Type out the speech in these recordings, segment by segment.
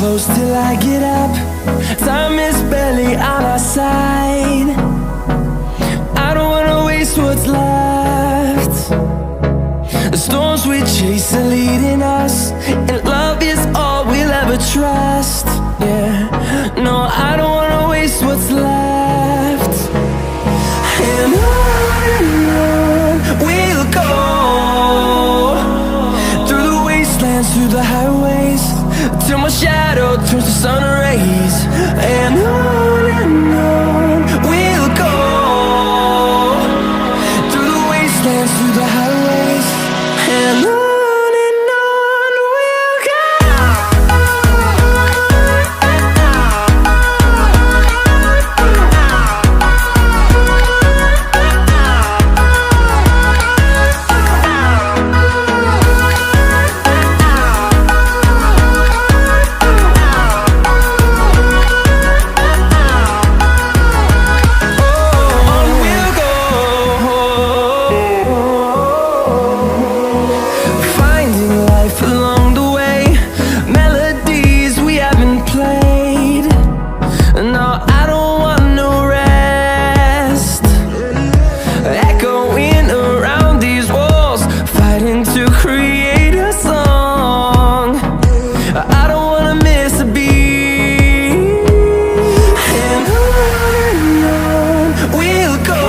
close till I get up. Time is barely on our side. I don't wanna waste what's left. The storms we chase are leading us, and love is all we'll ever trust. Yeah, no, I don't wanna waste what's left. And on we'll go, through the wastelands, through the highways, till my shadow turns to sun rays. And on we'll go, through the wastelands, through the highways, and on we'll go.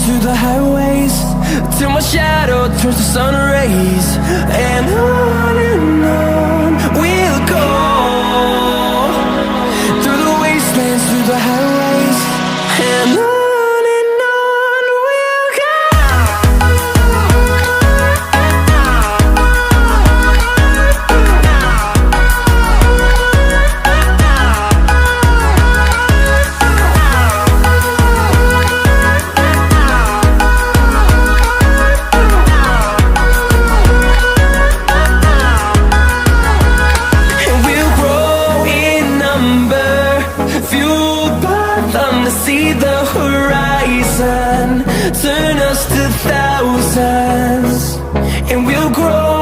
Through the highways, till my shadow turns to sun rays. And on we'll go, through the wastelands, through the highways, and on we'll go. See the horizon turn us to thousands, and we'll grow